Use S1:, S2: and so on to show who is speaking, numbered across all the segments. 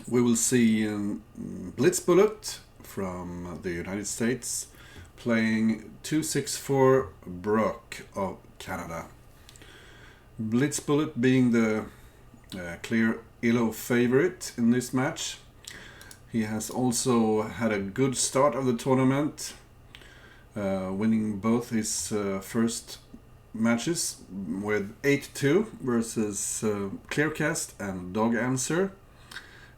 S1: We will see blitzbullet from the United States playing 264brocc of Canada. Blitzbullet being the clear ELO favorite in this match. He has also had a good start of the tournament, winning both his first matches with 8-2 versus Clearcast and Dog Answer.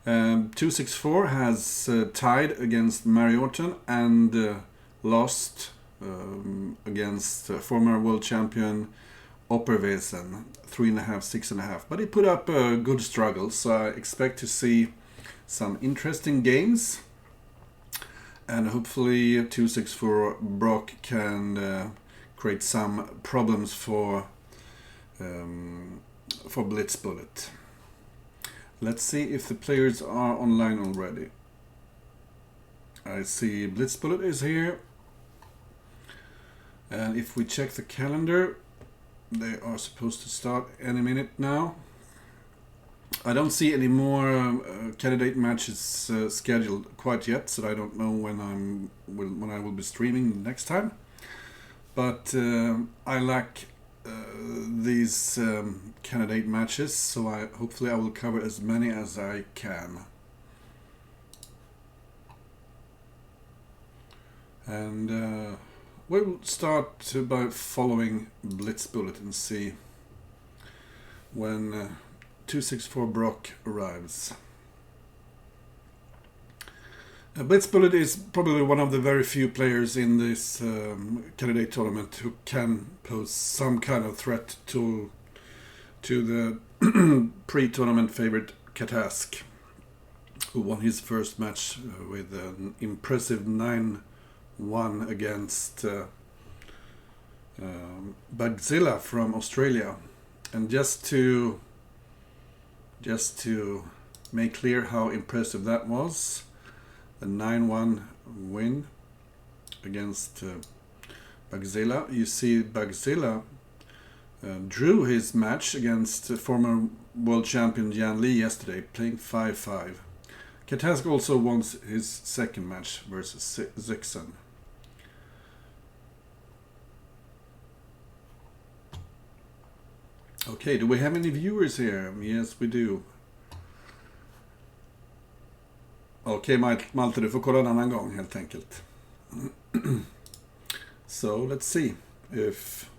S1: 264 has tied against Mary Orton and lost against former world champion Opperwesen 3.5, 6.5. But he put up a good struggle, so I expect to see some interesting games. And hopefully 264brocc can create some problems for blitzbullet. Let's see if the players are online already. I see blitzbullet is here, and if we check the calendar, they are supposed to start any minute now. I don't see any more candidate matches scheduled quite yet, so I don't know when I will be streaming next time. But I like these candidate matches, so hopefully I will cover as many as I can. And we'll start by following blitzbullet and see when 264brocc arrives. Blitzbullet is probably one of the very few players in this candidate tournament who can pose some kind of threat to the pre-tournament favorite Katask, who won his first match with an impressive 9-1 against Bugzilla from Australia. And just to make clear how impressive that was, the 9-1 win against Bugzilla. You see Bugzilla drew his match against former world champion Jan Lee yesterday, playing 5-5. Katask also won his second match versus Zixon. Okay, do we have any viewers here? Yes, we do. Okej, Malte, du får kolla en annan gång helt enkelt. So, let's see if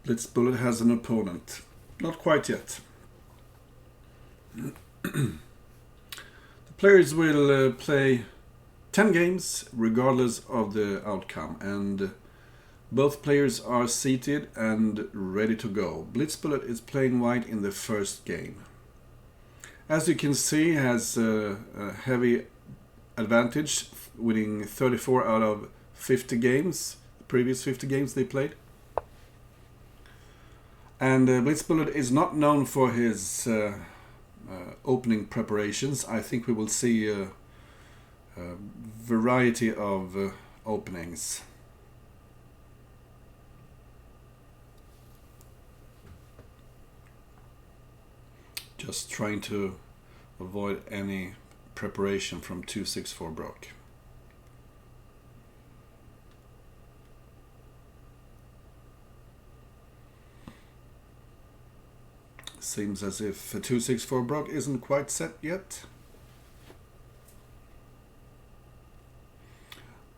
S1: blitzbullet has an opponent. Not quite yet. The players will play 10 games regardless of the outcome, and both players are seated and ready to go. Blitzbullet is playing white in the first game. As you can see, he has a heavy advantage, winning 34 out of 50 games, the previous 50 games they played. And blitzbullet is not known for his opening preparations. I think we will see a variety of openings. Just trying to avoid any preparation from 264brocc. Seems as if 264brocc isn't quite set yet.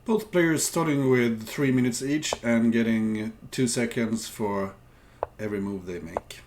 S1: Both players starting with 3 minutes each and getting 2 seconds for every move they make.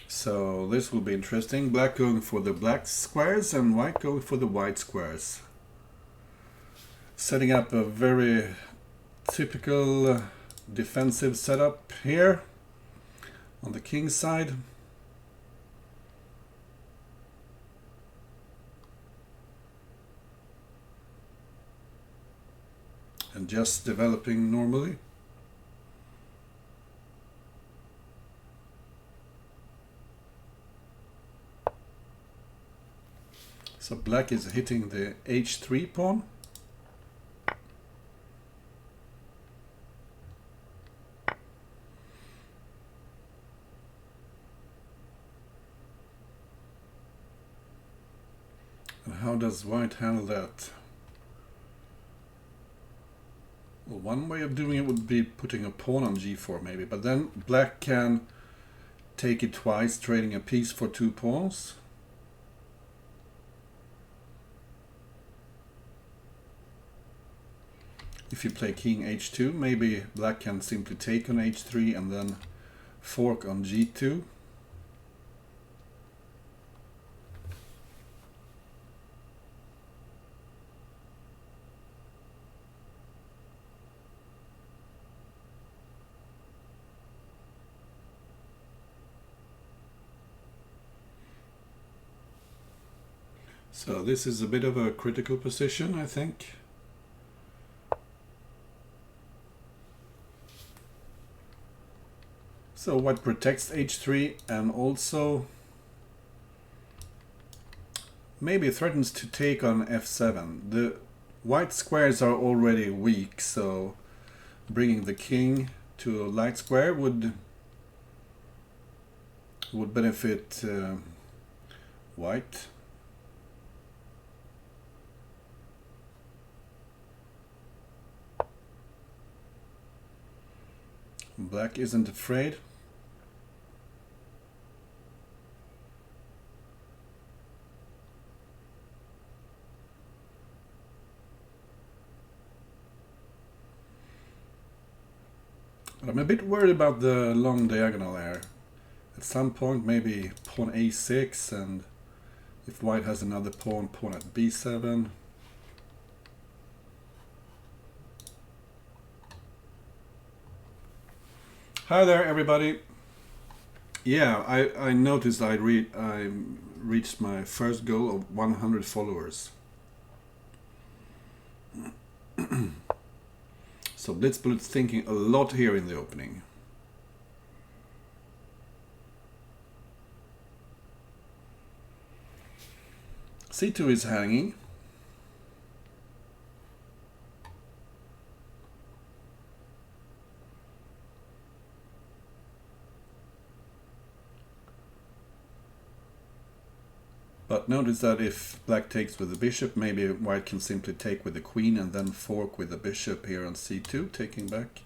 S1: So this will be interesting. Black going for the black squares and white going for the white squares. Setting up a very typical defensive setup here on the king side. And just developing normally. So black is hitting the h3 pawn. And how does white handle that? Well, one way of doing it would be putting a pawn on g4 maybe, but then black can take it twice, trading a piece for 2 pawns. If you play king h2, maybe black can simply take on h3 and then fork on g2. So this is a bit of a critical position, I think. So white protects h3 and also maybe threatens to take on f7. The white squares are already weak, so bringing the king to a light square would benefit white. Black isn't afraid. But I'm a bit worried about the long diagonal there. At some point maybe pawn a6, and if white has another pawn, pawn at b7. Hi there everybody. Yeah, I noticed I reached my first goal of 100 followers. So blitzbullet's thinking a lot here in the opening. c2 is hanging. But notice that if black takes with the bishop, maybe white can simply take with the queen and then fork with the bishop here on c2, taking back.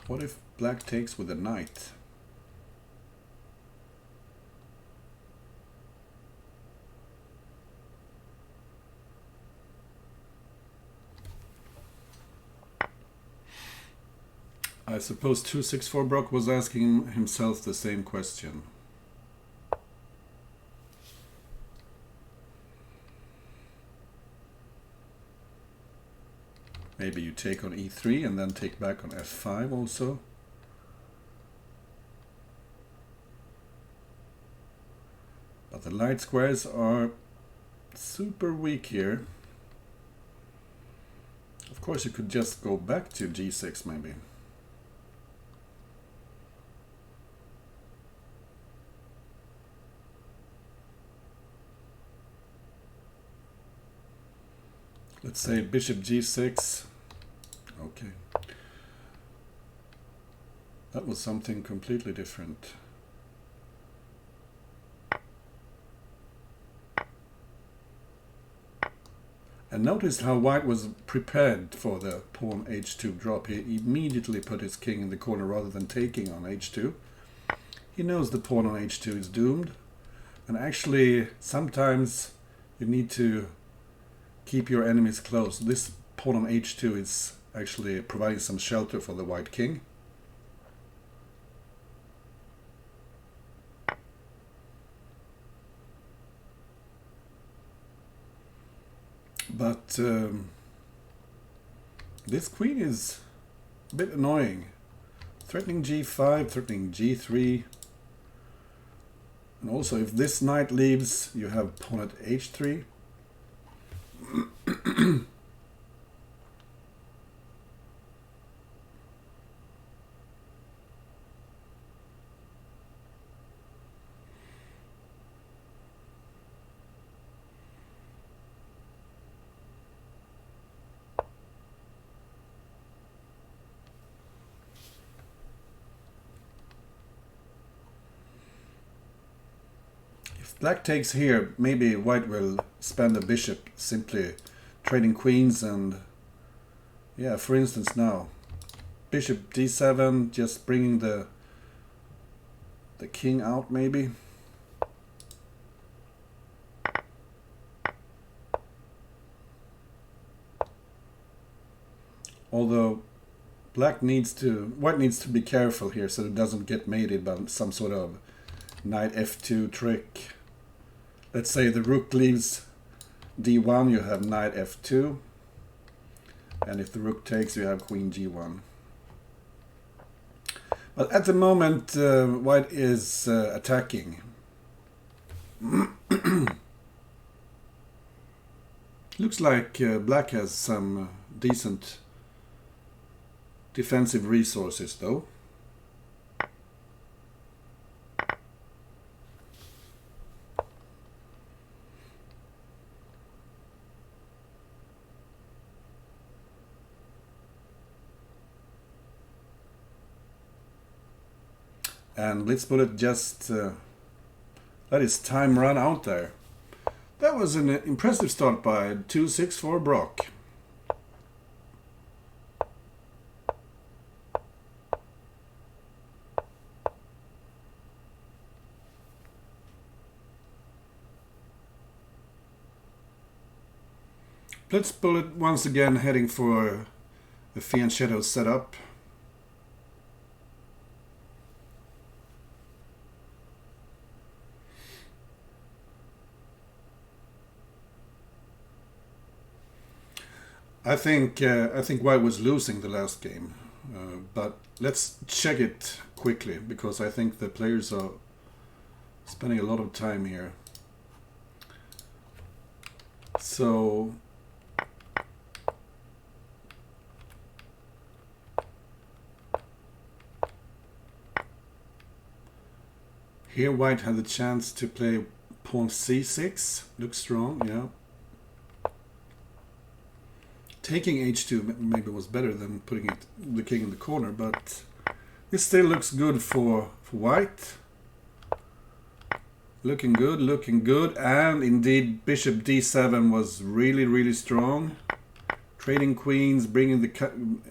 S1: What if black takes with the knight? I suppose 264brocc was asking himself the same question. Maybe you take on e3 and then take back on f5 also. But the light squares are super weak here. Of course you could just go back to g6 maybe. Let's say bishop g6. Okay. That was something completely different. And notice how white was prepared for the pawn h2 drop. He immediately put his king in the corner rather than taking on h2. He knows the pawn on h2 is doomed. And actually, sometimes you need to keep your enemies close. This pawn on h2 is actually providing some shelter for the white king. But this queen is a bit annoying. Threatening g5, threatening g3. And also if this knight leaves, you have pawn at h3. if black takes here, maybe white will spend a bishop simply trading queens and... Yeah, for instance now, bishop d7, just bringing the king out maybe. Although white needs to be careful here so it doesn't get mated by some sort of knight f2 trick. Let's say the rook leaves d1, you have knight f2, and if the rook takes, you have queen g1. But at the moment, white is attacking. Looks like black has some decent defensive resources, though. And blitzbullet just let his time run out there. That was an impressive start by 264brocc. Blitzbullet once again heading for a fianchetto setup. I think white was losing the last game, but let's check it quickly because I think the players are spending a lot of time here. So here white had the chance to play pawn c6, looks strong, yeah. Taking h2 maybe was better than putting the king in the corner, but this still looks good for white. Looking good, and indeed bishop d7 was really strong. Trading queens, bringing the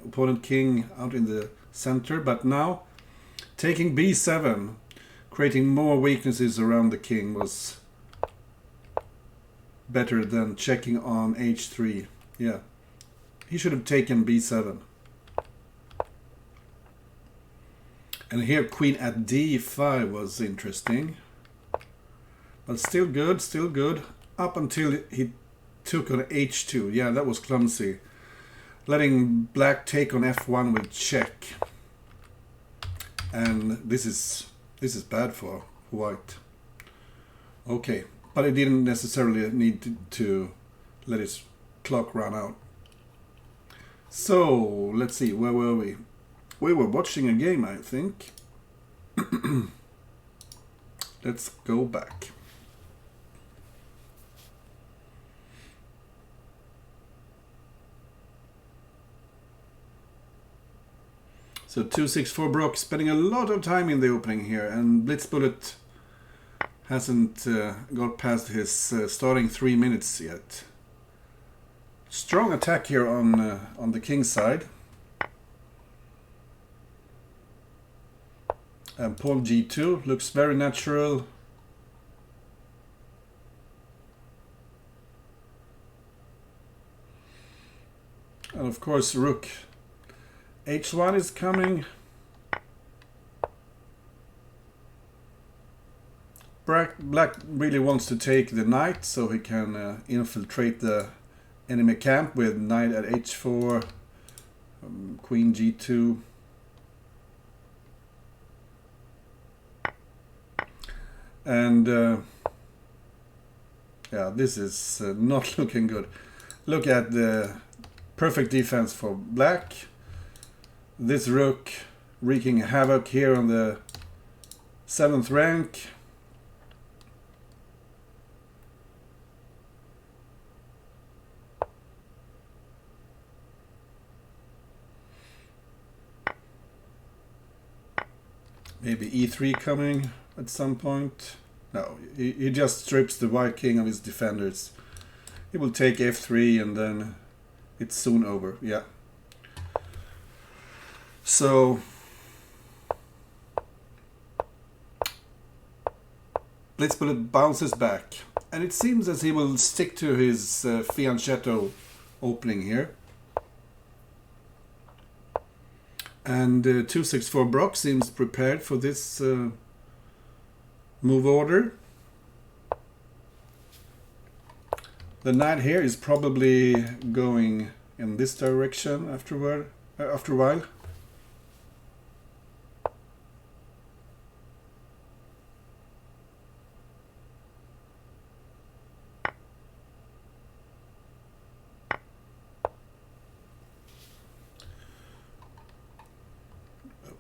S1: opponent king out in the center, but now taking b7, creating more weaknesses around the king was better than checking on h3. Yeah. He should have taken b7. And here queen at d5 was interesting. But still good. Up until he took on h2. Yeah, that was clumsy. Letting black take on f1 with check. And this is bad for white. Okay, but it didn't necessarily need to let his clock run out. So, let's see, where were we? We were watching a game, I think. Let's go back. So 264brocc spending a lot of time in the opening here, and blitzbullet hasn't got past his starting 3 minutes yet. Strong attack here on the king's side. And pawn g2 looks very natural. And of course rook h1 is coming. Black really wants to take the knight so he can infiltrate the enemy camp with knight at h4, queen g2. And yeah, this is not looking good. Look at the perfect defense for black. This rook wreaking havoc here on the 7th rank. Maybe e3 coming at some point. No, he just strips the white king of his defenders. He will take f3 and then it's soon over. Yeah. So blitzbullet bounces back, and it seems as he will stick to his fianchetto opening here. And 264brocc seems prepared for this move order. The knight here is probably going in this direction after a while.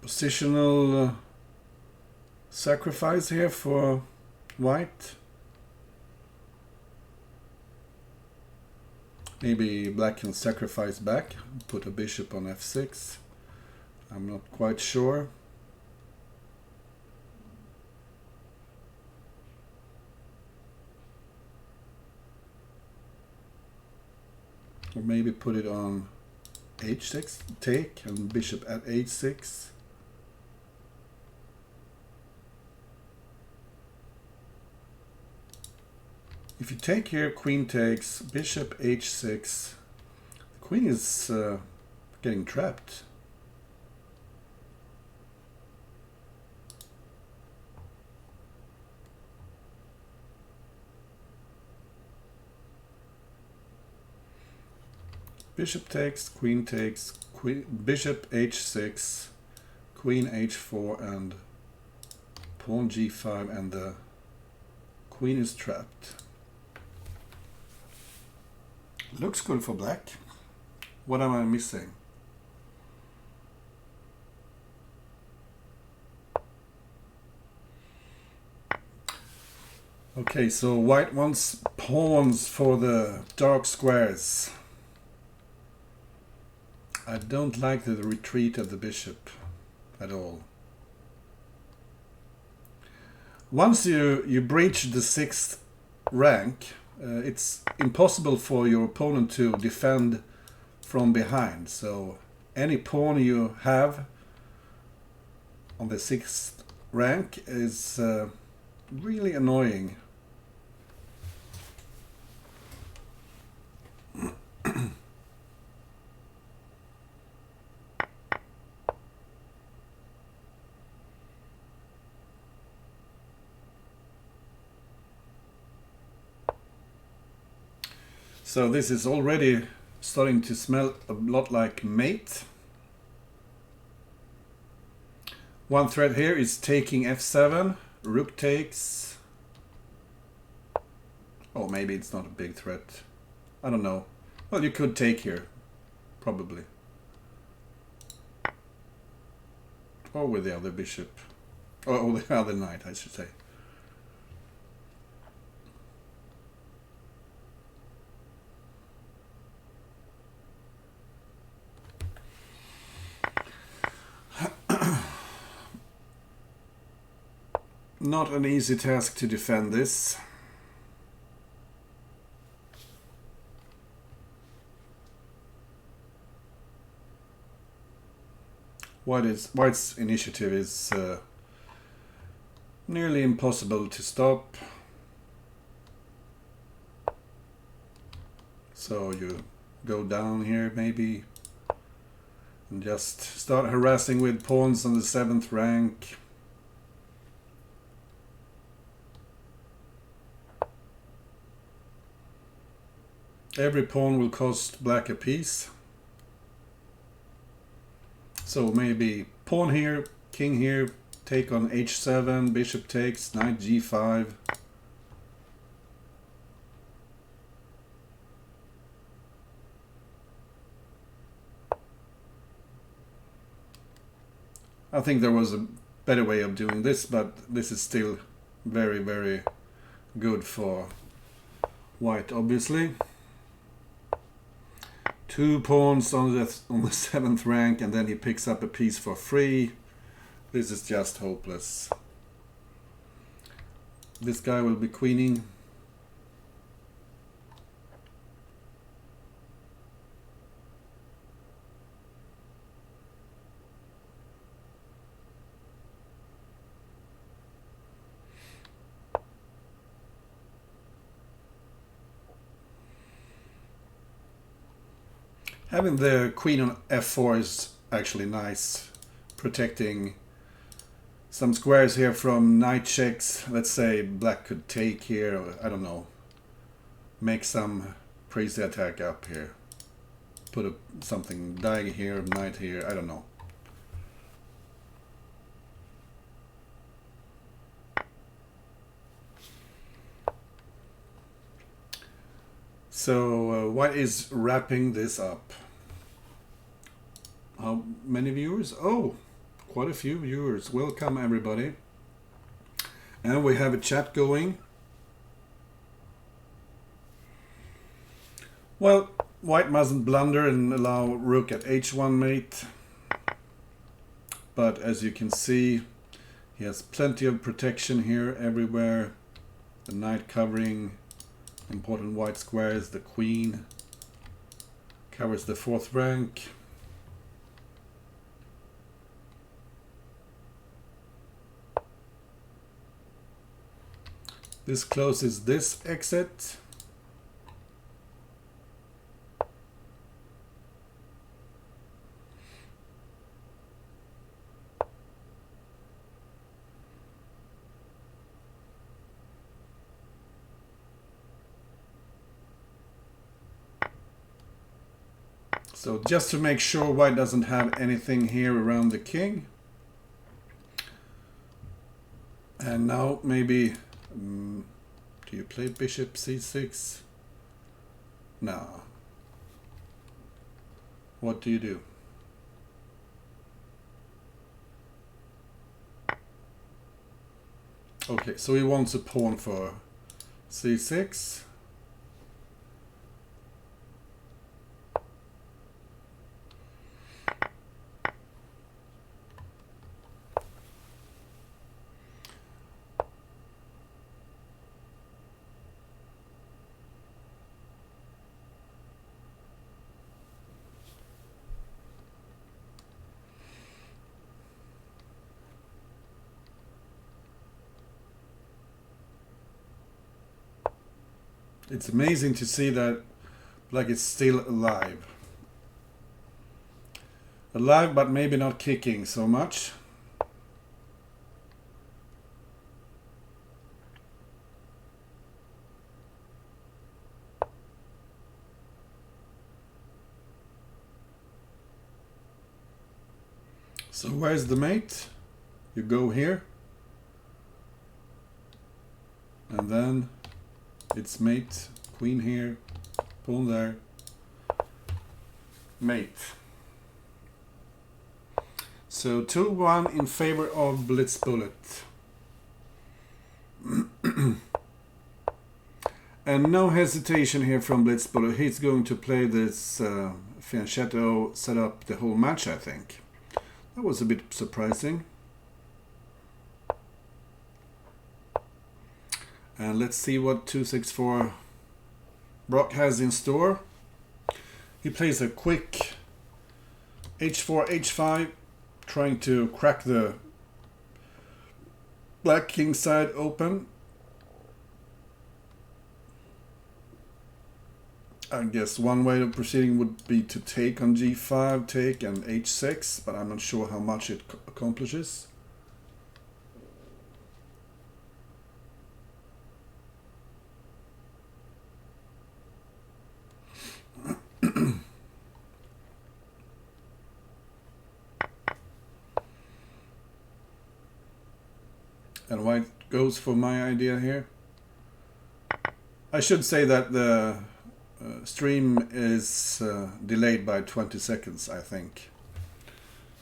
S1: Positional sacrifice here for white. Maybe black can sacrifice back, put a bishop on f6. I'm not quite sure. Or maybe put it on h6, take, and bishop at h6. If you take here, queen takes, bishop h6, the queen is getting trapped. Bishop takes, bishop h6, queen h4, and pawn g5, and the queen is trapped. Looks good for black. What am I missing? Okay, so white wants pawns for the dark squares. I don't like the retreat of the bishop at all. Once you breach the 6th rank, it's impossible for your opponent to defend from behind. So any pawn you have on the 6th rank is really annoying. So this is already starting to smell a lot like mate. One threat here is taking f7, rook takes. Oh, maybe it's not a big threat. I don't know. Well, you could take here, probably. Or with the other bishop. Or the other knight, I should say. Not an easy task to defend this. White's initiative is nearly impossible to stop. So you go down here maybe and just start harassing with pawns on the 7th rank. Every pawn will cost black a piece. So maybe pawn here, king here, take on h7, bishop takes, knight g5. I think there was a better way of doing this, but this is still very, very good for white, obviously. 2 pawns on the 7th rank, and then he picks up a piece for free. This is just hopeless. This guy will be queening. Having the queen on f4 is actually nice, protecting some squares here from knight checks. Let's say black could take here, or I don't know, make some crazy attack up here. Put something dagger here, knight here, I don't know. So white is wrapping this up. How many viewers? Oh, quite a few viewers. Welcome everybody. And we have a chat going. Well, white mustn't blunder and allow rook at h1 mate. But as you can see, he has plenty of protection here everywhere. The knight covering important white squares, the queen covers the 4th rank. This closes this exit. So just to make sure white doesn't have anything here around the king. And now maybe, do you play bishop c6? No. What do you do? Okay, so he wants a pawn for c6. It's amazing to see that black is still alive. Alive, but maybe not kicking so much. So where's the mate? You go here. And then it's mate, queen here, pawn there, mate. So 2-1 in favor of blitzbullet. And no hesitation here from blitzbullet. He's going to play this fianchetto setup the whole match, I think. That was a bit surprising. And let's see what 264brocc has in store. He plays a quick h4, h5, trying to crack the black king side open. I guess one way of proceeding would be to take on g5, take, and h6, but I'm not sure how much it accomplishes. And white goes for my idea here. I should say that the stream is delayed by 20 seconds, I think.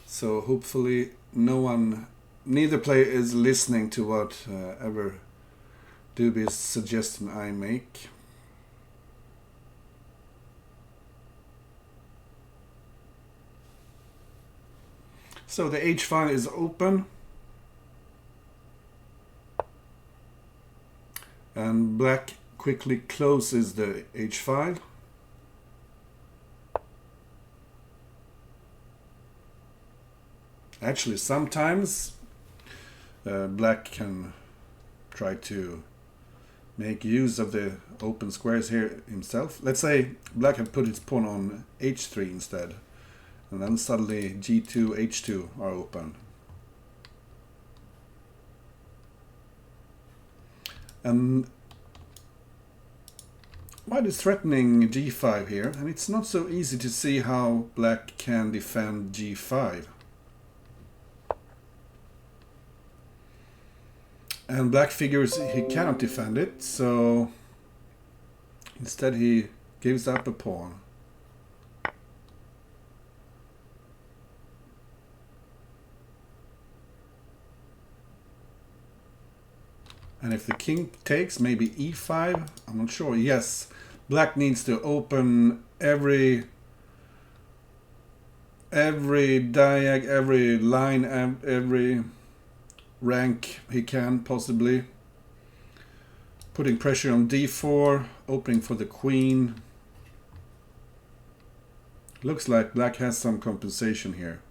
S1: So hopefully neither player is listening to whatever dubious suggestion I make. So the h file is open. And black quickly closes the h5. Actually, sometimes black can try to make use of the open squares here himself. Let's say black had put its pawn on h3 instead, and then suddenly g2, h2 are open. And white is threatening g5 here, and it's not so easy to see how black can defend g5. And black figures he cannot defend it, so instead he gives up a pawn. And if the king takes, maybe e5, I'm not sure. Yes, black needs to open every diag, every line, and every rank he can possibly. Putting pressure on d4, opening for the queen. Looks like black has some compensation here.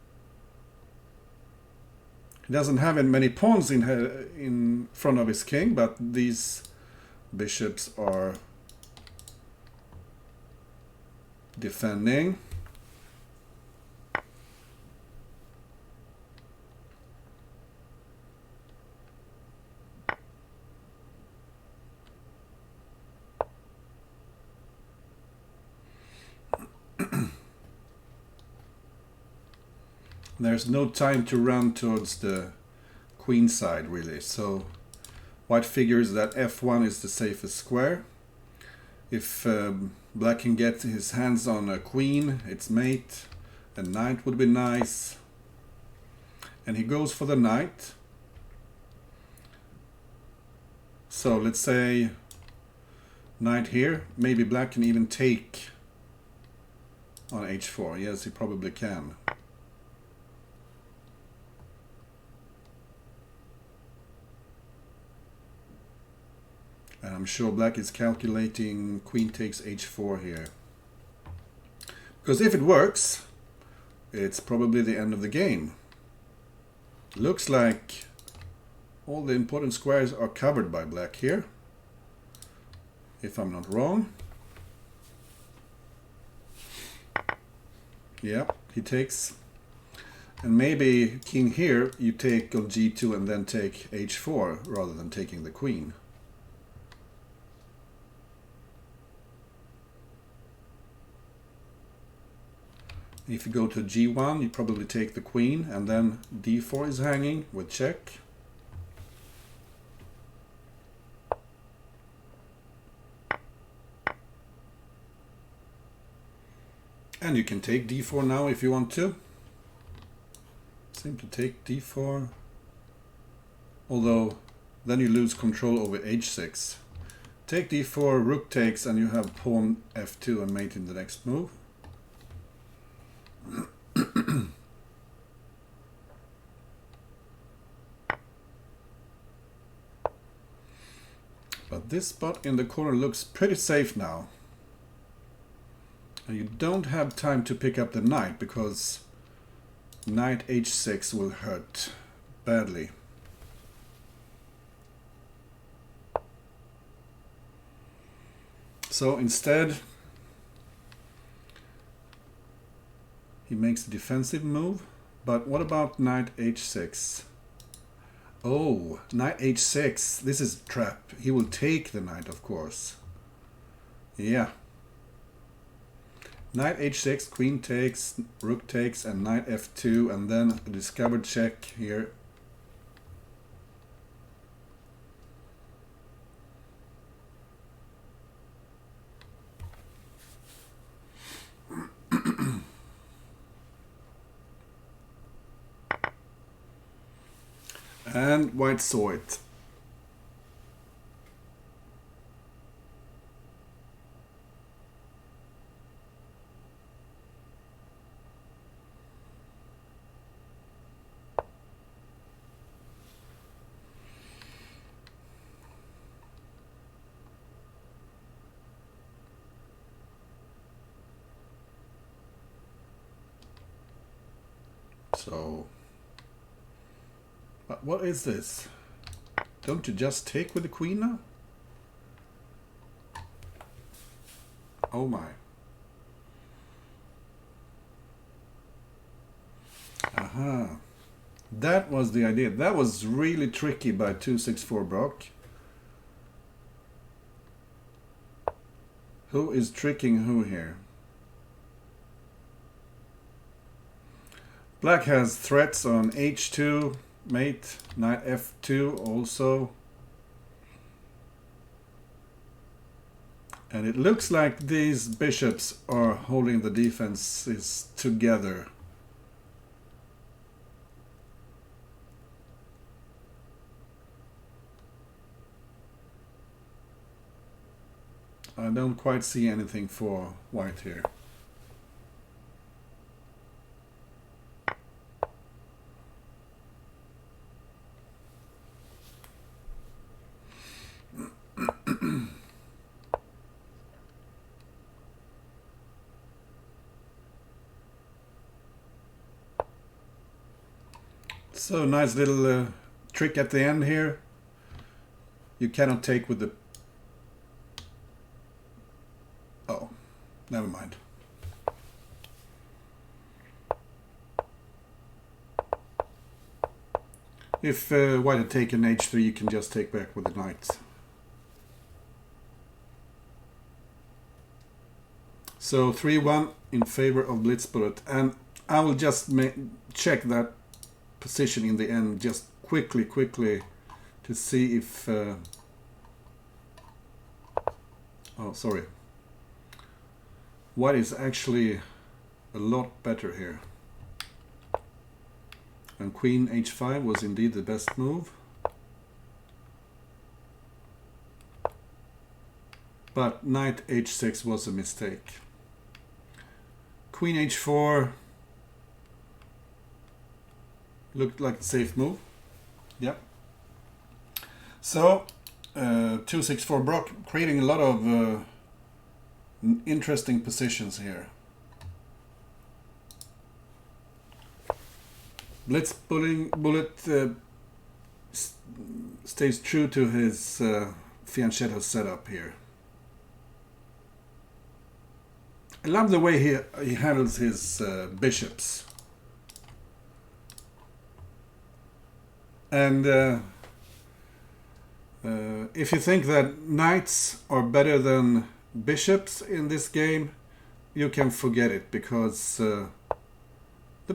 S1: He doesn't have many pawns in front of his king, but these bishops are defending. There's no time to run towards the queen side really, so white figures that f1 is the safest square. If black can get his hands on a queen, its mate, a knight would be nice. And he goes for the knight. So let's say knight here, maybe black can even take on h4. Yes, he probably can. And I'm sure black is calculating queen takes h4 here. Because if it works, it's probably the end of the game. Looks like all the important squares are covered by black here, if I'm not wrong. Yeah, he takes. And maybe king here, you take on g2 and then take h4 rather than taking the queen. If you go to g1, you probably take the queen, and then d4 is hanging with check. And you can take d4 now if you want to. Simply take d4. Although, then you lose control over h6. Take d4, rook takes, and you have pawn f2 and mate in the next move. But this spot in the corner looks pretty safe now. And you don't have time to pick up the knight because knight h6 will hurt badly. So instead, he makes a defensive move. But what about knight h6? Oh, knight h6. This is a trap. He will take the knight, of course. Yeah. Knight h6, queen takes, rook takes, and knight f2, and then a discovered check here. And white saw it. So, but what is this? Don't you just take with the queen now? Oh my. Aha. That was the idea. That was really tricky by 264brocc. Who is tricking who here? Black has threats on h2, mate, knight f2 also. And it looks like these bishops are holding the defenses together. I don't quite see anything for white here. So nice little trick at the end here. You cannot take with the... Oh, never mind. If white had taken h3, you can just take back with the knight. So 3-1 in favor of blitzbullet, and I will just check that position in the end just quickly to see if oh sorry, white is actually a lot better here, and queen h5 was indeed the best move, but knight h6 was a mistake. Queen h4 looked like a safe move. Yep. So 264brocc creating a lot of interesting positions here. Blitzbullet stays true to his fianchetto setup here. I love the way he handles his bishops. And if you think that knights are better than bishops in this game, you can forget it, because the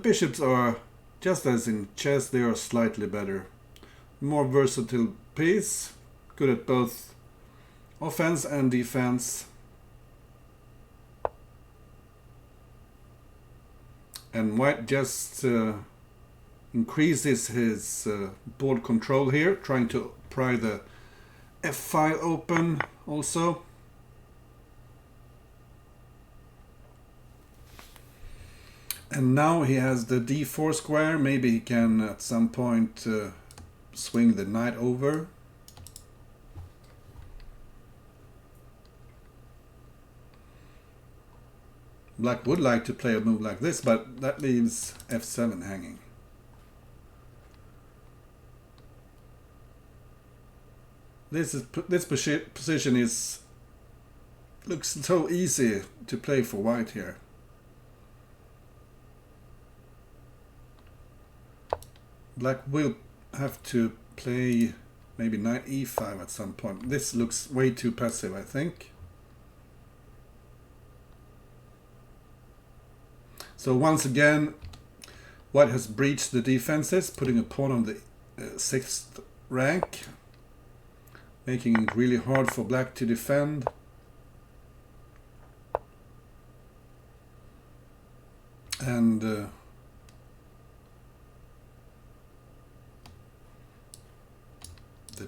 S1: bishops are, just as in chess, they are slightly better. More versatile piece, good at both offense and defense. And white just increases his board control here, trying to pry the f file open also. And now he has the d4 square. Maybe he can at some point swing the knight over. Black would like to play a move like this, but that leaves f7 hanging. This position looks so easy to play for white here. Black will have to play maybe knight e5 at some point. This looks way too passive, I think. So once again, white has breached the defenses, putting a pawn on the 6th rank, making it really hard for black to defend. And the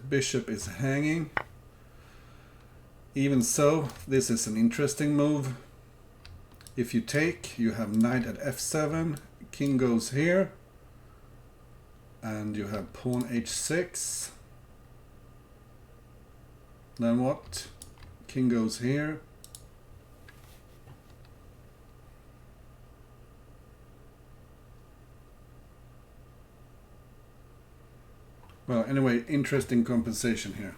S1: bishop is hanging. Even so, this is an interesting move. If you take, you have knight at f7, king goes here, and you have pawn h6. Then what? King goes here. Well, anyway, interesting compensation here.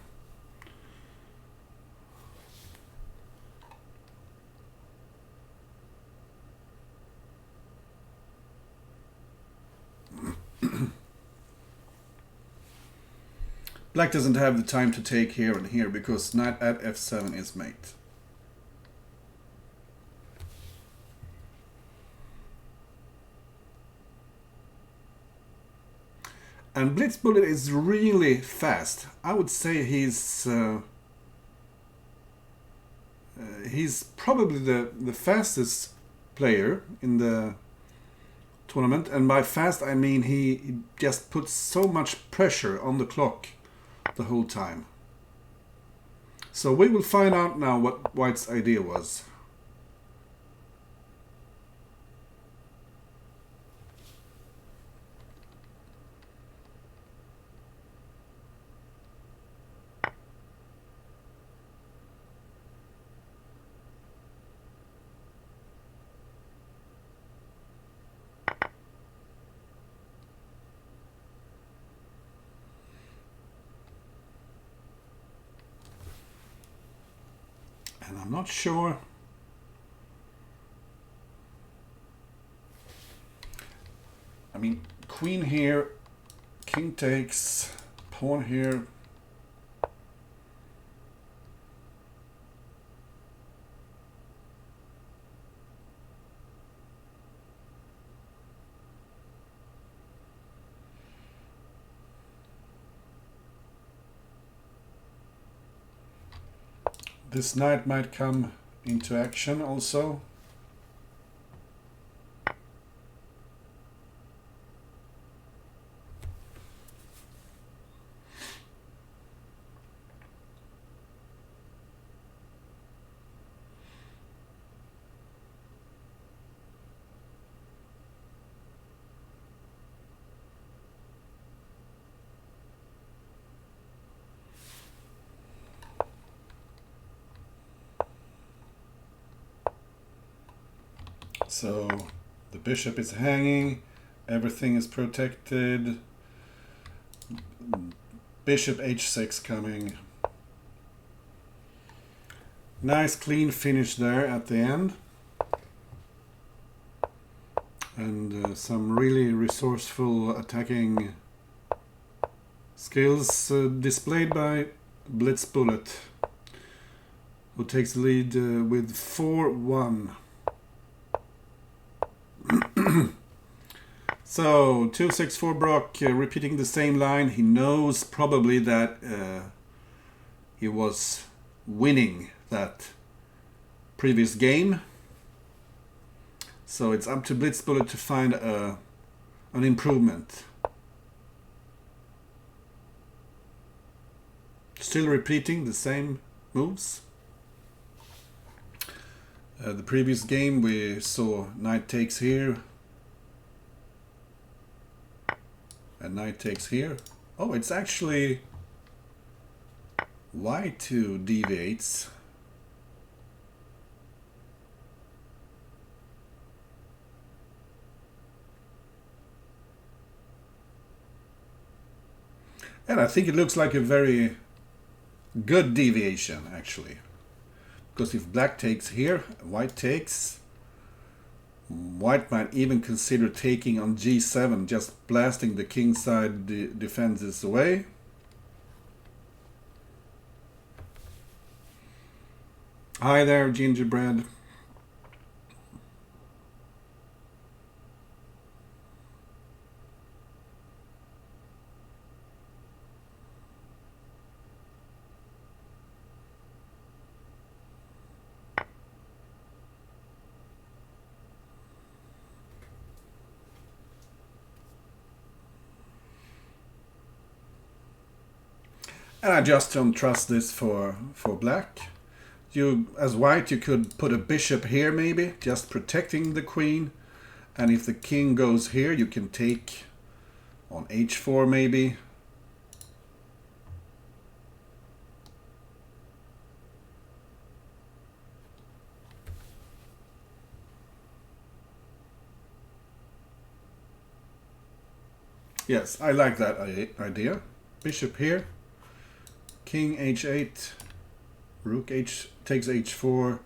S1: Black doesn't have the time to take here and here because knight at f7 is mate. And blitzbullet is really fast. I would say he's probably the fastest player in the tournament, and by fast I mean he just puts so much pressure on the clock the whole time. So we will find out now what White's idea was. And I'm not sure. I mean, queen here, king takes, pawn here. This knight might come into action also. So the bishop is hanging, everything is protected. Bishop h6 coming. Nice clean finish there at the end. And some really resourceful attacking skills displayed by blitzbullet, who takes the lead with 4-1. So 264brocc repeating the same line. He knows probably that he was winning that previous game, so it's up to blitzbullet to find an improvement. Still repeating the same moves. The previous game we saw knight takes here and knight takes here. Oh, it's actually white who deviates. And I think it looks like a very good deviation actually. Because if black takes here, white takes, white might even consider taking on g7, just blasting the kingside defenses away. Hi there, gingerbread. And I just don't trust this for black. You, as white, you could put a bishop here maybe, just protecting the queen. And if the king goes here, you can take on h4 maybe. Yes, I like that idea. bishop here, king h8, rook takes h4,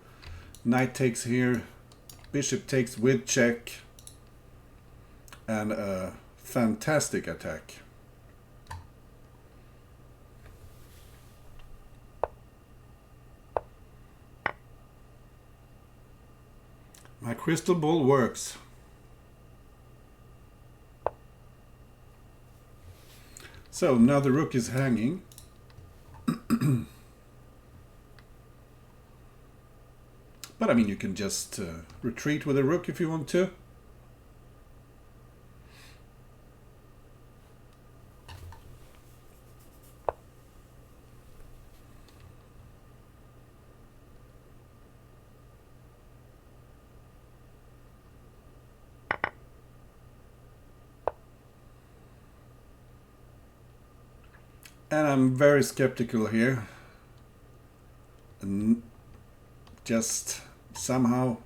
S1: knight takes here, bishop takes with check, and a fantastic attack. My crystal ball works. So now the rook is hanging. But I mean, you can just retreat with a rook if you want to. And I'm very skeptical here. And just somehow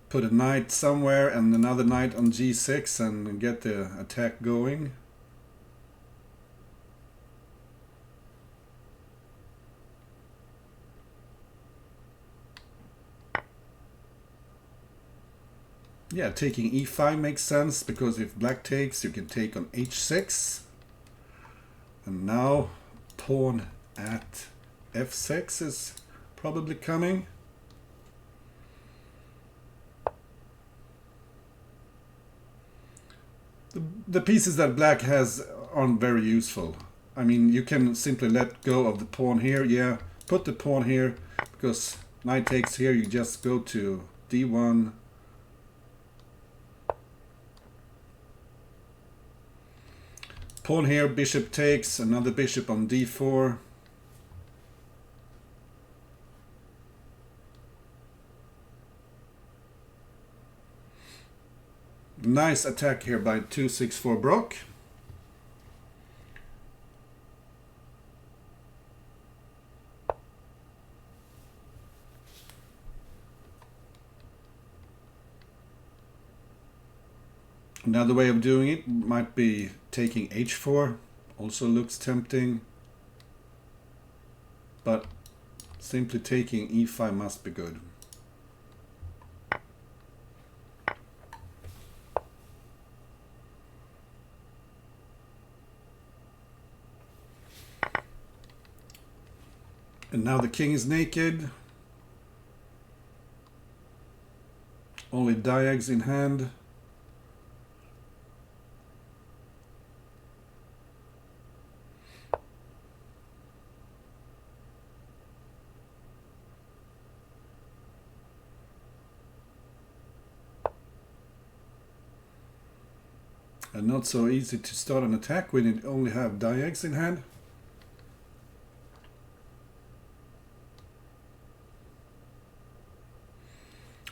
S1: put a knight somewhere and another knight on g6 and get the attack going. Yeah, taking e5 makes sense, because if black takes, you can take on h6. And now pawn at f6 is probably coming. The pieces that black has aren't very useful. I mean, you can simply let go of the pawn here. Yeah, put the pawn here, because knight takes here, you just go to d1. Pawn here, bishop takes, another bishop on d4. Nice attack here by 264brocc. Another way of doing it might be taking h4, also looks tempting, but simply taking e5 must be good. And now the king is naked, only diags in hand. And not so easy to start an attack when you only have diags in hand.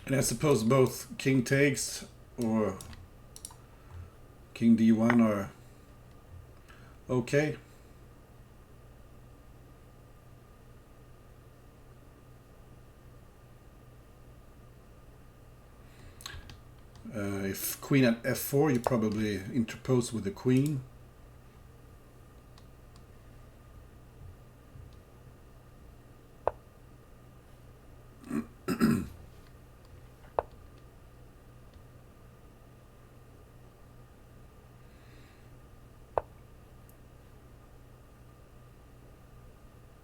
S1: And I suppose both king takes or king d1 are okay. If queen at f4, you probably interpose with the queen.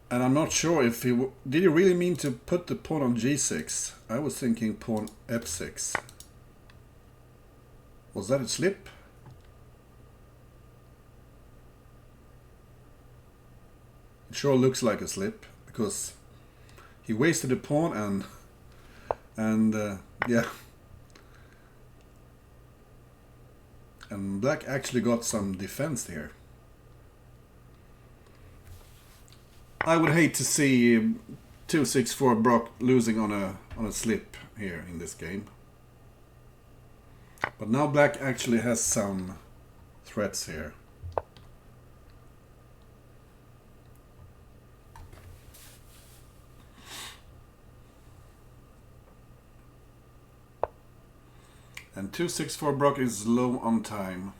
S1: And I'm not sure if he did he really mean to put the pawn on g6? I was thinking pawn f6. Was that a slip? It sure looks like a slip, because he wasted a pawn and yeah. And black actually got some defense here. I would hate to see 264brocc losing on a slip here in this game. But now black actually has some threats here. And 264brocc is low on time.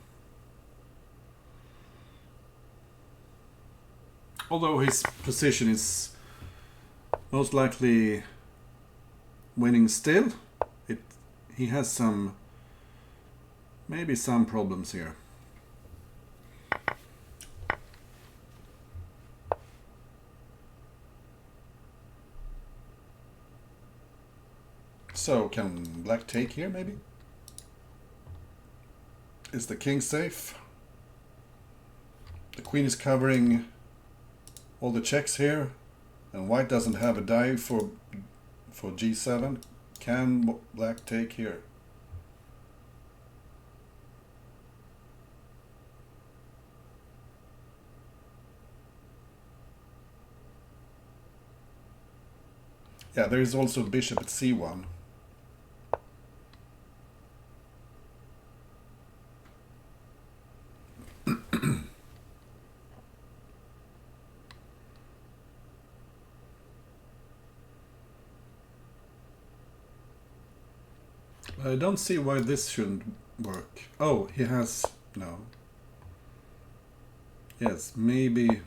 S1: Although his position is most likely winning still, he has maybe some problems here. So can black take here maybe? Is the king safe? The queen is covering all the checks here, and white doesn't have a die for g7. Can black take here? Yeah, there is also bishop at c1. I don't see why this shouldn't work. Oh, he has... no. Yes, maybe...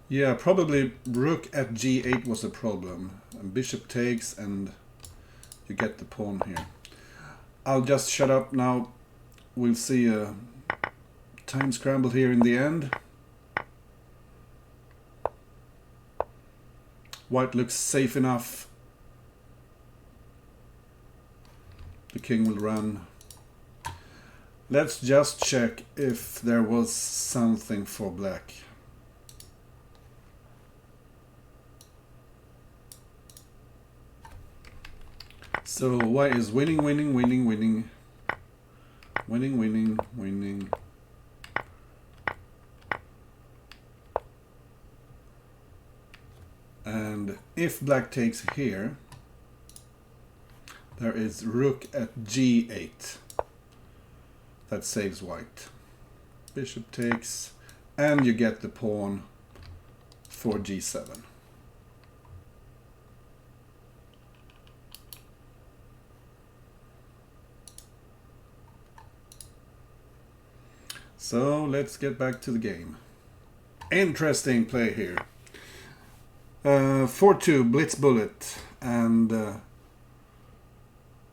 S1: Yeah, probably rook at g8 was a problem. And bishop takes and you get the pawn here. I'll just shut up now. We'll see a time scramble here in the end. White looks safe enough. The king will run. Let's just check if there was something for black. So white is winning, winning, winning, winning. Winning, winning, winning. And if black takes here, there is rook at g8. That saves white. Bishop takes, and you get the pawn for g7. So let's get back to the game. Interesting play here. 4-2 blitzbullet, and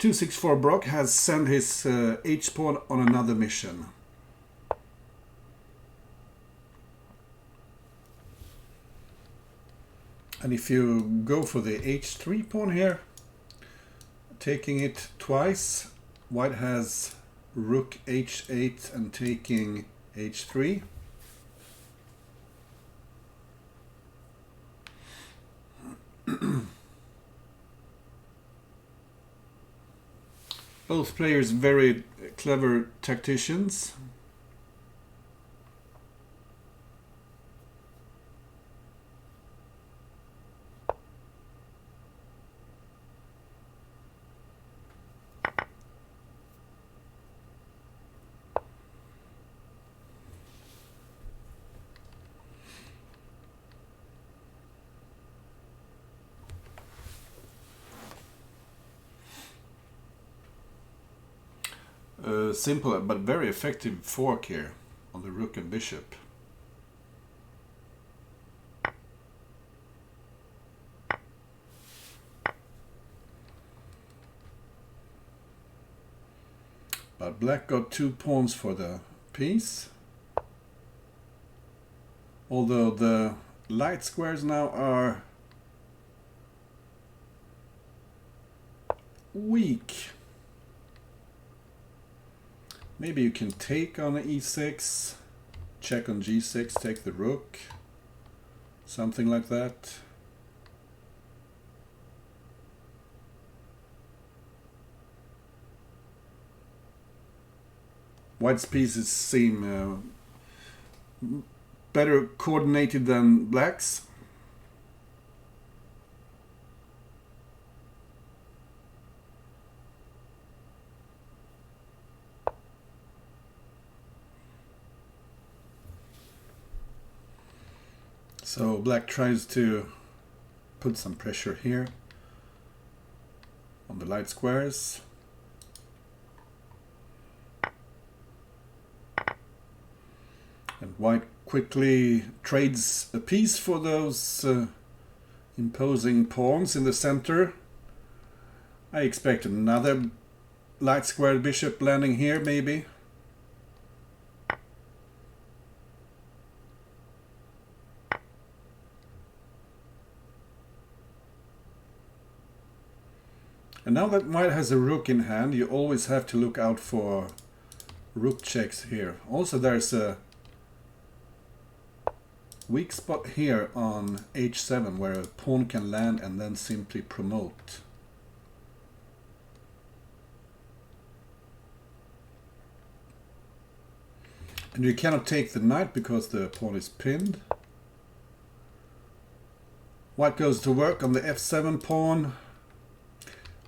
S1: 264brocc has sent his h-pawn on another mission. And if you go for the h3 pawn here, taking it twice, white has rook h8 and taking h3. Both players very clever tacticians. Simple but very effective fork here on the rook and bishop. But black got 2 pawns for the piece. Although the light squares now are weak. Maybe you can take on e6, check on g6, take the rook, something like that. White's pieces seem better coordinated than black's. So black tries to put some pressure here on the light squares. And white quickly trades a piece for those imposing pawns in the center. I expect another light squared bishop landing here, maybe. And now that white has a rook in hand, you always have to look out for rook checks here. Also, there's a weak spot here on h7 where a pawn can land and then simply promote. And you cannot take the knight because the pawn is pinned. White goes to work on the f7 pawn.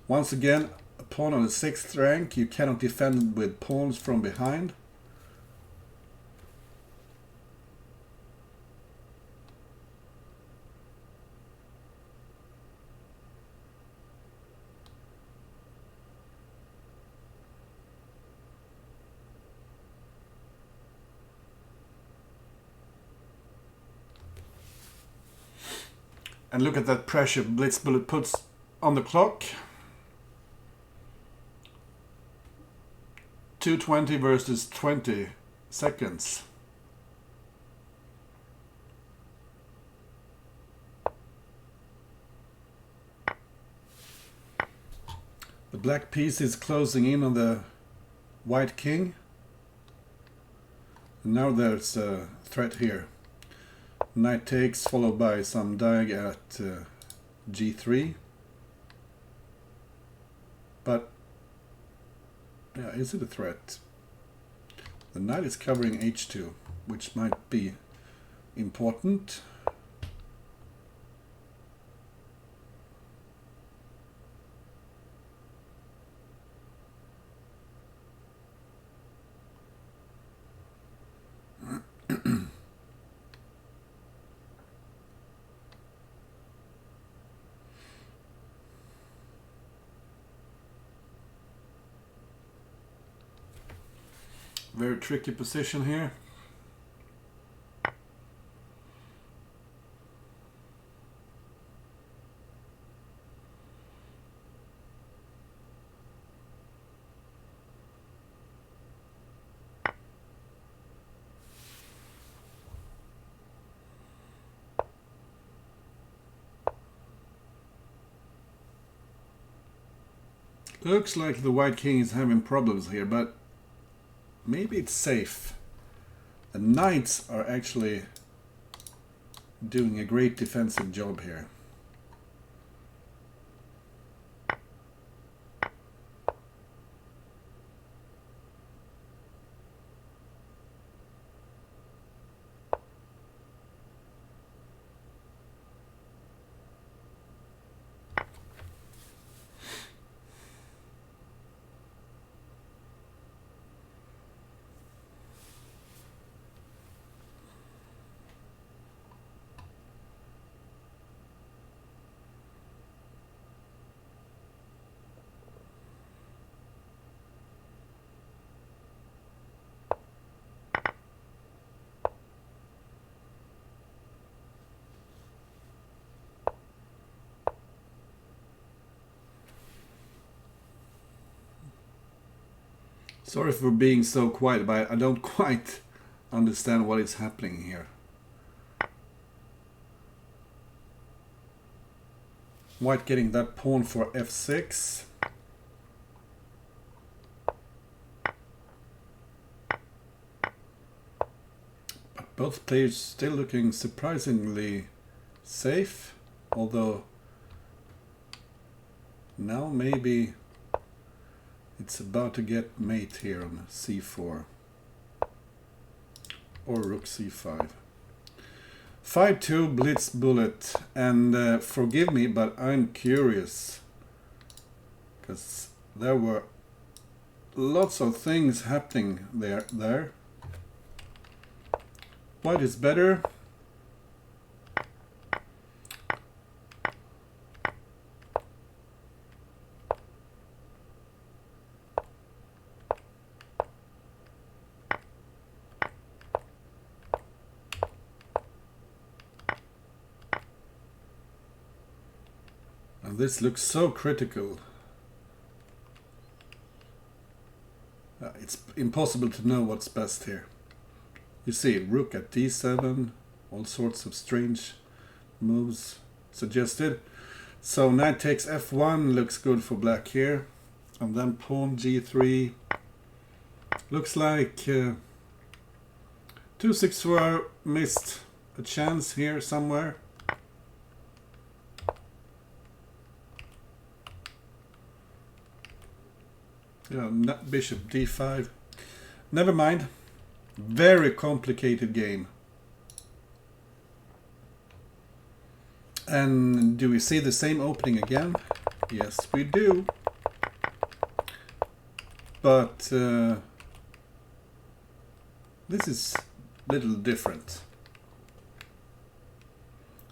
S1: Once again, a pawn on the 6th rank. You cannot defend with pawns from behind. And look at that pressure blitzbullet puts on the clock. 2:20 versus 20 seconds. The black piece is closing in on the white king. And now there's a threat here. Knight takes, followed by some diag at g3. But, yeah, is it a threat? The knight is covering h2, which might be important. Very tricky position here. Looks like the white king is having problems here, but maybe it's safe. The knights are actually doing a great defensive job here. Sorry for being so quiet, but I don't quite understand what is happening here. White getting that pawn for f6. But both players still looking surprisingly safe, although now maybe it's about to get mate here on c4 or rook c5. 5-2 blitzbullet, and forgive me, but I'm curious because there were lots of things happening there. White is better. This looks so critical. It's impossible to know what's best here. You see, rook at d7, all sorts of strange moves suggested. So knight takes f1 looks good for black here. And then pawn g3. Looks like 264 missed a chance here somewhere. Yeah, bishop d5. Never mind. Very complicated game. And do we see the same opening again? Yes, we do. But this is a little different.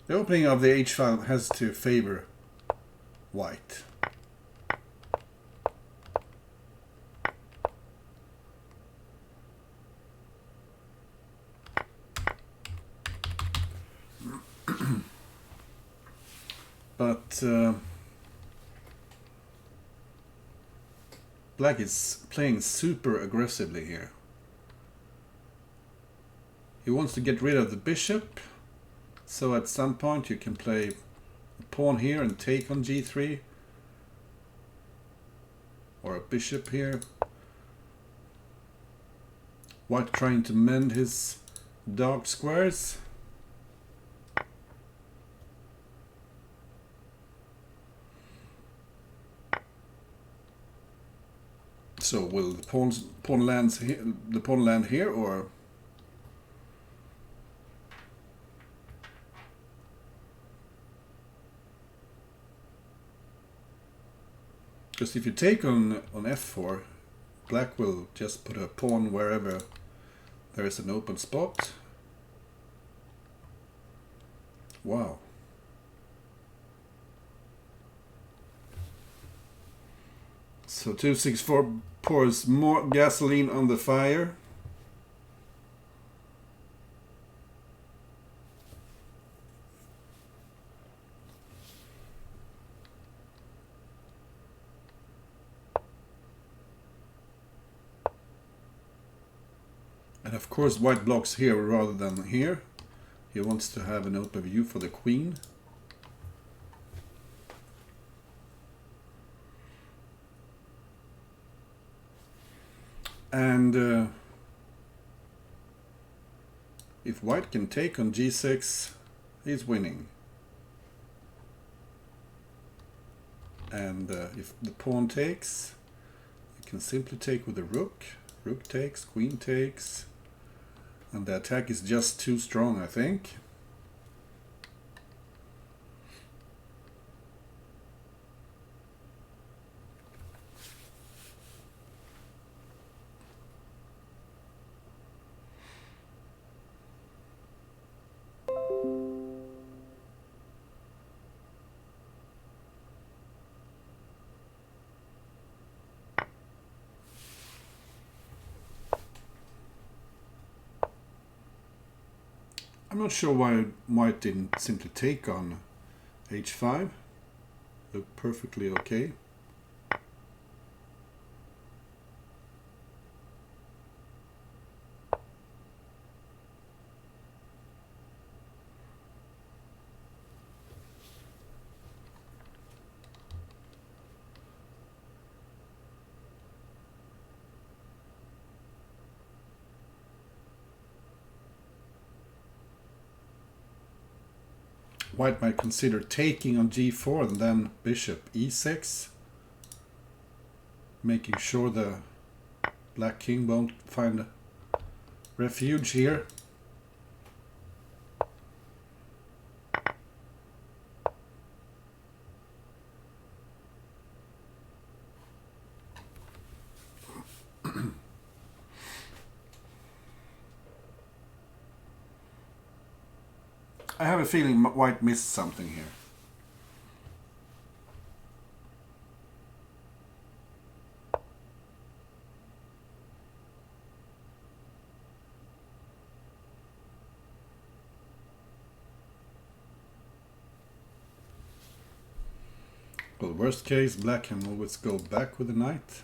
S1: The opening of the h-file has to favor white. But black is playing super aggressively here. He wants to get rid of the bishop, so at some point you can play a pawn here and take on g3, or a bishop here. White trying to mend his dark squares. So will the pawn land here, or because if you take on f4, black will just put a pawn wherever there is an open spot. Wow. So 264 pours more gasoline on the fire. And of course white blocks here rather than here. He wants to have an open view for the queen. And if white can take on g6, he's winning. And if the pawn takes, you can simply take with the rook. Rook takes, queen takes, and the attack is just too strong, I think. I'm not sure why white didn't simply take on h5. Looked perfectly okay. White might consider taking on g4 and then bishop e6, making sure the black king won't find refuge here. I have a feeling white missed something here. Well, worst case, black can always go back with the knight.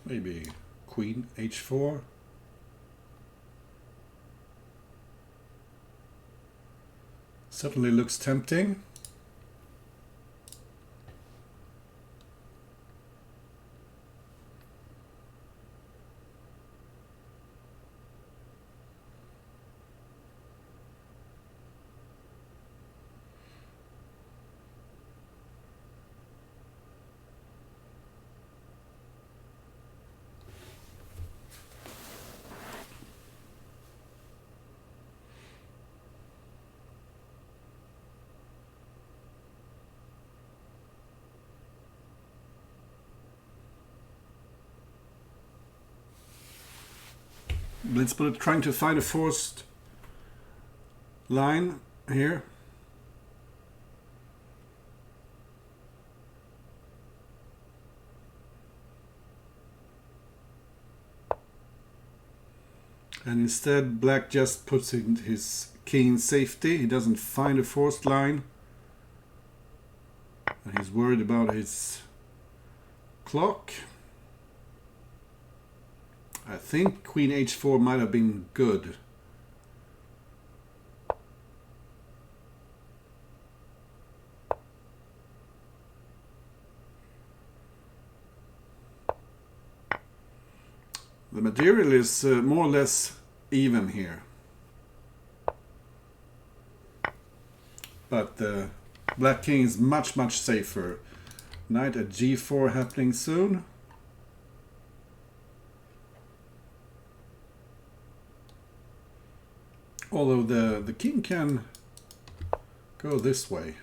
S1: Maybe queen h4. Certainly looks tempting. Blitzbullet trying to find a forced line here. And instead black just puts in his king in safety. He doesn't find a forced line. And he's worried about his clock. I think queen h4 might have been good. The material is more or less even here. But black king is much safer. Knight at g4 happening soon. Although the king can go this way.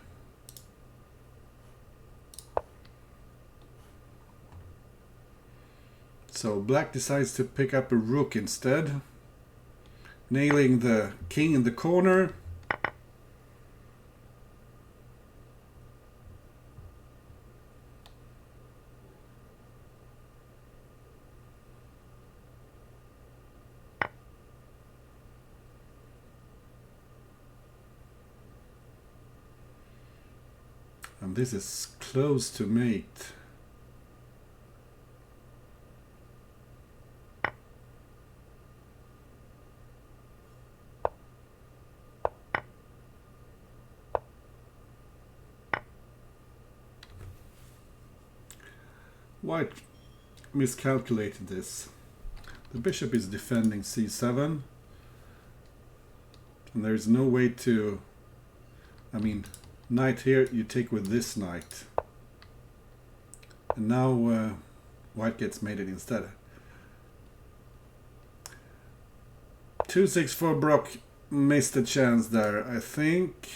S1: So black decides to pick up a rook instead, nailing the king in the corner. And this is close to mate. White miscalculated this. The bishop is defending c7. And there is no way to... knight here, you take with this knight. And now white gets mated instead. 264brocc missed a chance there, I think.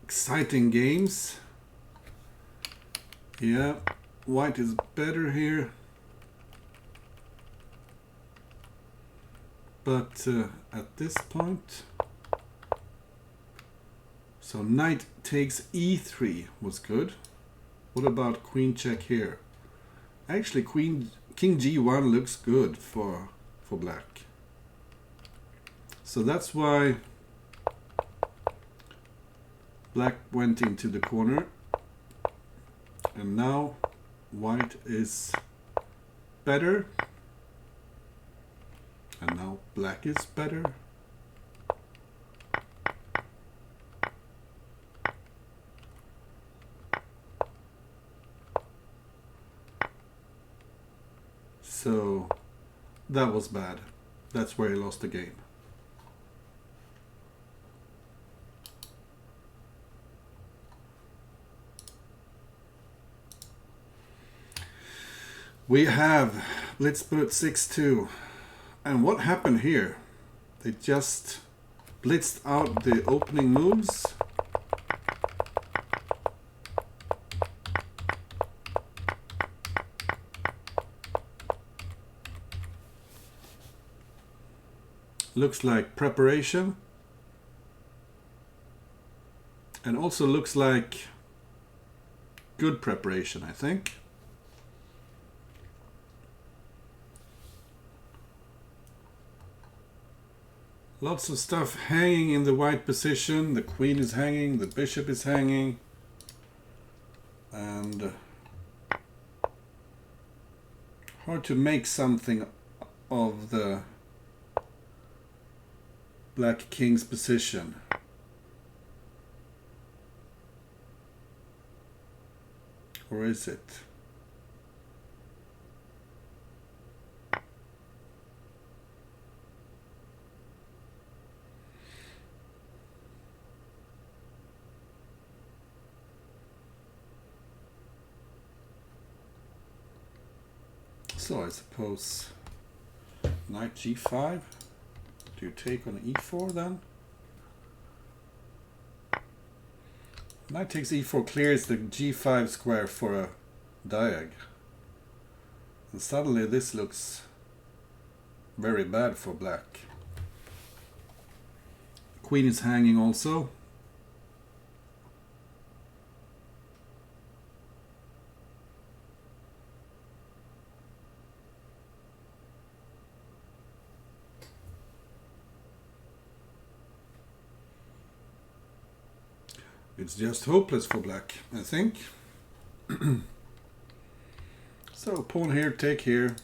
S1: Exciting games. Yeah, white is better here. But at this point... So knight takes e3 was good. What about queen check here? Actually, king g1 looks good for black. So that's why black went into the corner. And now white is better. And now black is better. So that was bad. That's where he lost the game. We have blitzbullet 6-2. And what happened here? They just blitzed out the opening moves. Looks like preparation. And also looks like good preparation, I think. Lots of stuff hanging in the white position. The queen is hanging, the bishop is hanging, and hard to make something of the black king's position. Or is it? So I suppose knight g5. Do you take on e4 then? Knight takes e4 clears the g5 square for a diag. And suddenly this looks very bad for black. Queen is hanging also. It's just hopeless for black, I think. So pawn here, take here.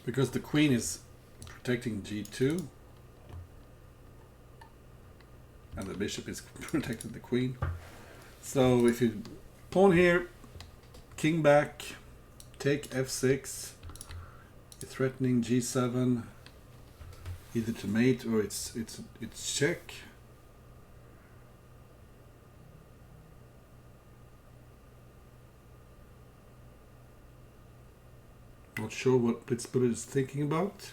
S1: Because the queen is protecting g2 and the bishop is protecting the queen. So if you pawn here, king back, take f6, you're threatening g7, either to mate or it's check. Not sure what blitzbullet is thinking about.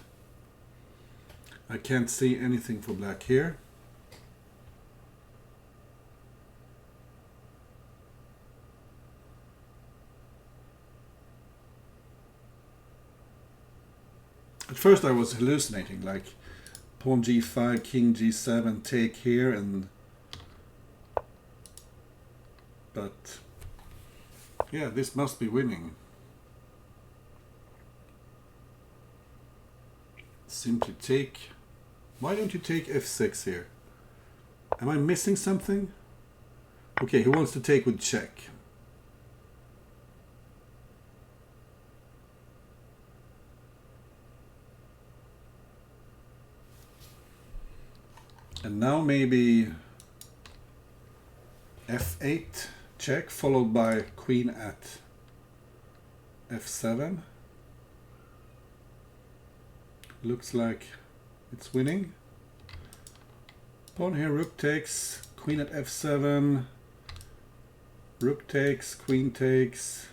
S1: I can't see anything for black here. At first I was hallucinating, like pawn g5, king g7, take here, and but yeah, this must be winning. Simply take. Why don't you take f6 here? Am I missing something? Okay, he wants to take with check. And now maybe f8 check, followed by queen at f7. Looks like it's winning. Pawn here, rook takes, queen at f7, rook takes, queen takes.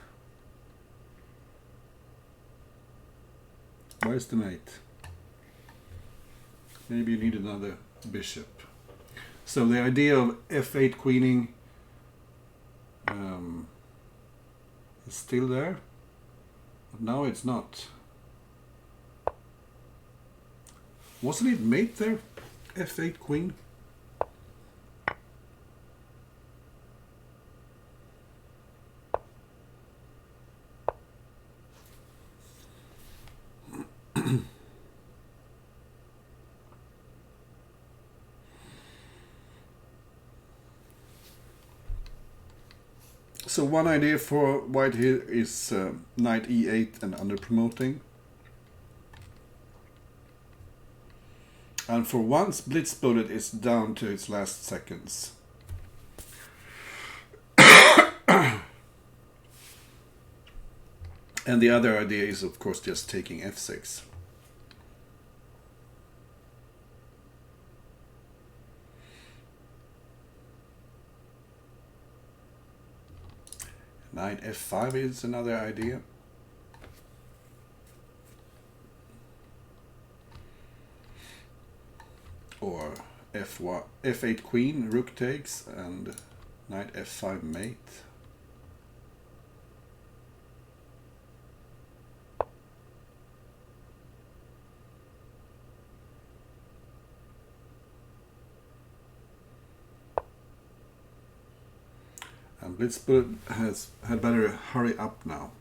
S1: Where's the mate? Maybe you need another bishop. So the idea of f8 queening is still there, but now it's not. Wasn't it mate there? f8 queen. So one idea for white here is knight e8 and under promoting. And for once, blitzbullet is down to its last seconds. And the other idea is, of course, just taking f6. Knight f5 is another idea. Or f8 queen, rook takes, and knight f5 mate. And blitzbullet had better hurry up now.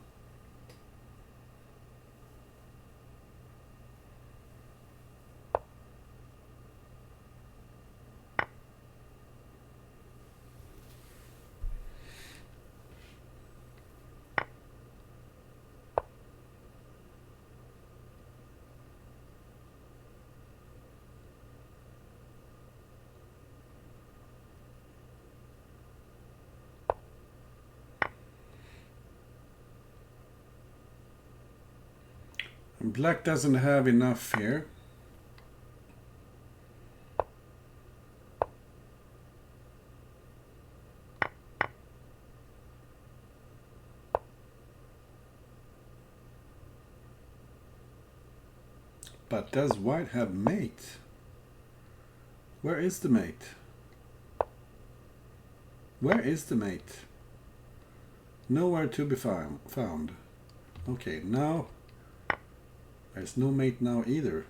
S1: And black doesn't have enough here. But does white have mate? Where is the mate? Where is the mate? Nowhere to be found. Okay, now there's no mate now either.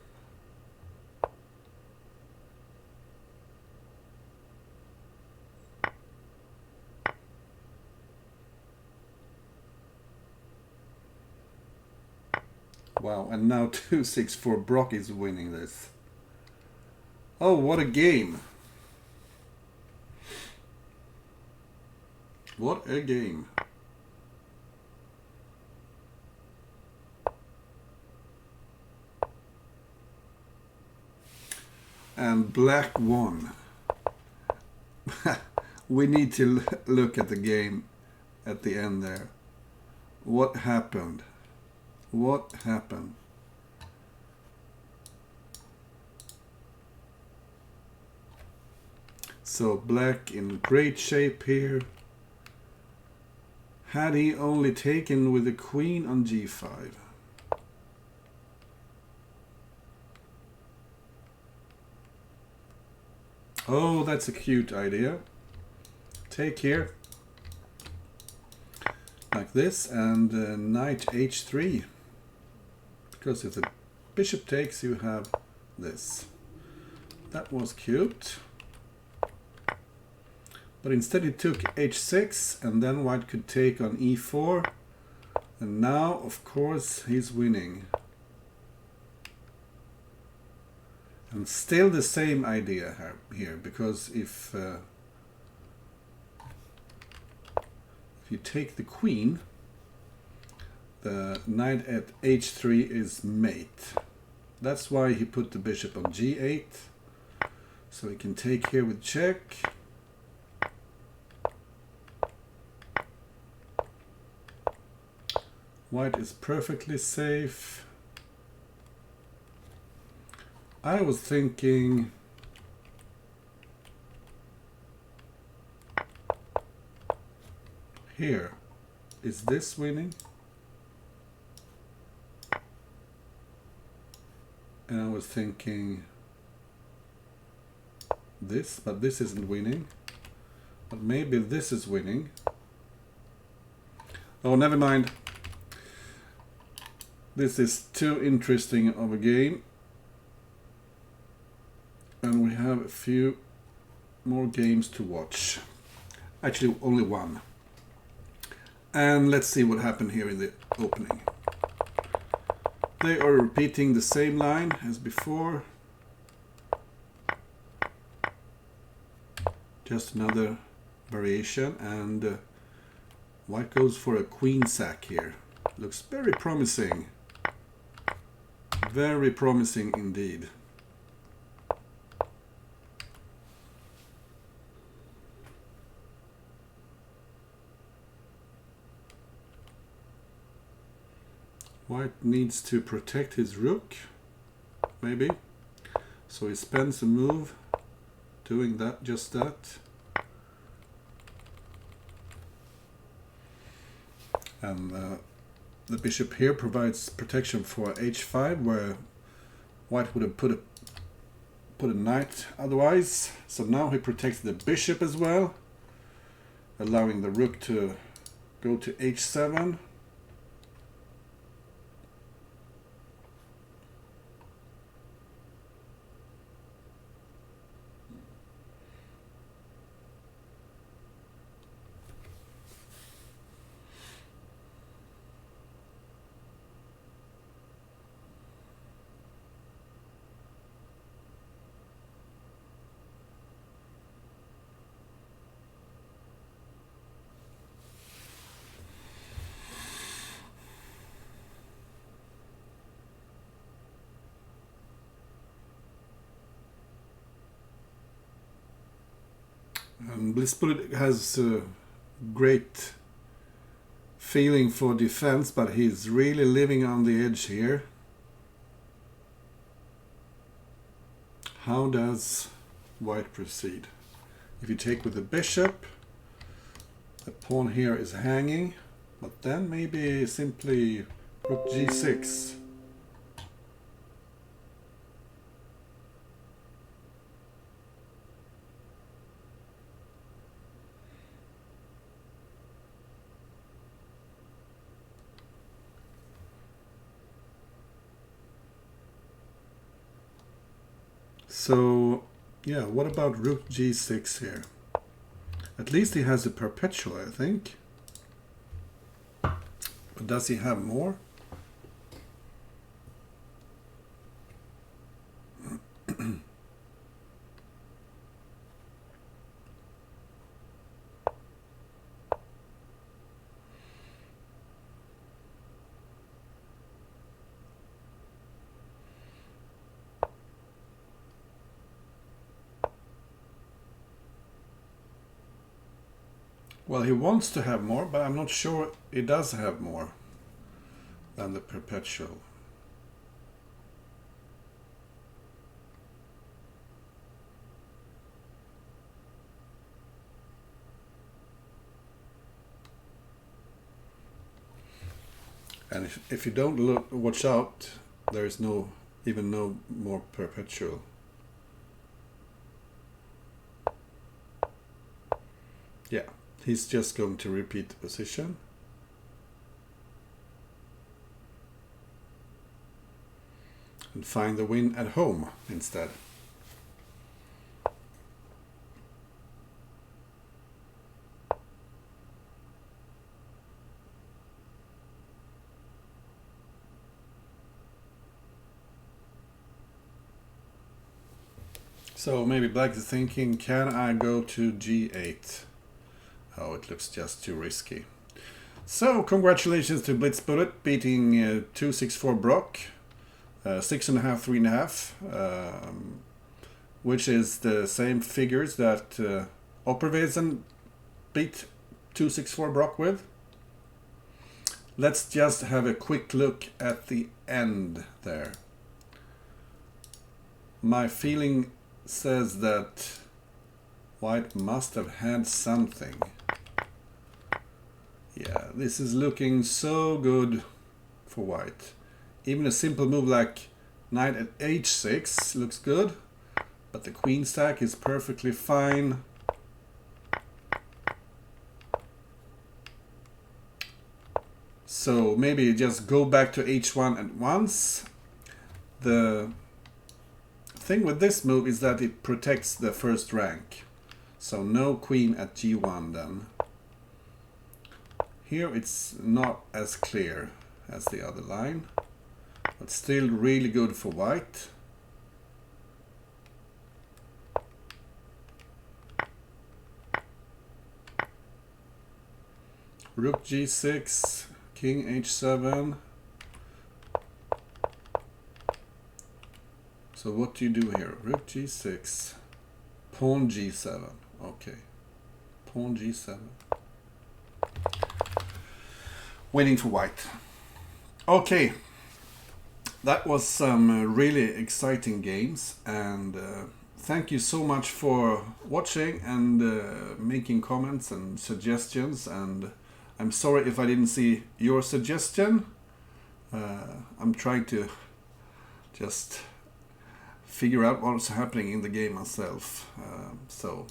S1: Wow, and now 264brocc is winning this. Oh, what a game. What a game. And black won. We need to look at the game at the end there. What happened? What happened? So black in great shape here. Had he only taken with the queen on g5. Oh, that's a cute idea. Take here. Like this, and knight h3. Because if the bishop takes, you have this. That was cute. But instead he took h6, and then white could take on e4. And now, of course, he's winning. And still the same idea here, because if you take the queen, the knight at h3 is mate. That's why he put the bishop on g8. So he can take here with check. White is perfectly safe. I was thinking here. Is this winning? And I was thinking this, but this isn't winning. But maybe this is winning. Oh, never mind. This is too interesting of a game. And we have a few more games to watch. Actually, only one. And let's see what happened here in the opening. They are repeating the same line as before. Just another variation, and white goes for a queen sack here. Looks very promising. Very promising indeed. White needs to protect his rook, maybe. So he spends a move doing that, just that. And the bishop here provides protection for h5, where white would have put a knight otherwise. So now he protects the bishop as well, allowing the rook to go to h7. And blitzbullet has a great feeling for defense, but he's really living on the edge here. How does white proceed? If you take with the bishop, the pawn here is hanging, but then maybe simply rook g6. So, yeah, what about rook g6 here? At least he has a perpetual, I think. But does he have more? Well, he wants to have more, but I'm not sure he does have more than the perpetual. And if you don't watch out, there is even no more perpetual. Yeah. He's just going to repeat the position. And find the win at home instead. So maybe black is thinking, can I go to g8? Oh, it looks just too risky. So, congratulations to blitzbullet beating 264brocc, 6.5, 3.5, which is the same figures that Opperwesen beat 264brocc with. Let's just have a quick look at the end there. My feeling says that white must have had something. Yeah, this is looking so good for white. Even a simple move like knight at h6 looks good, but the queen stack is perfectly fine. So maybe just go back to h1 at once. The thing with this move is that it protects the first rank. So no queen at g1 then. Here it's not as clear as the other line, but still really good for white. Rook g6, king h7. So what do you do here? Rook g6, pawn g7. Okay, pawn g7. Waiting for white. Okay, that was some really exciting games, and thank you so much for watching and making comments and suggestions, and I'm sorry if I didn't see your suggestion. I'm trying to just figure out what's happening in the game myself. So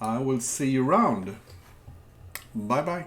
S1: I will see you around. Bye bye.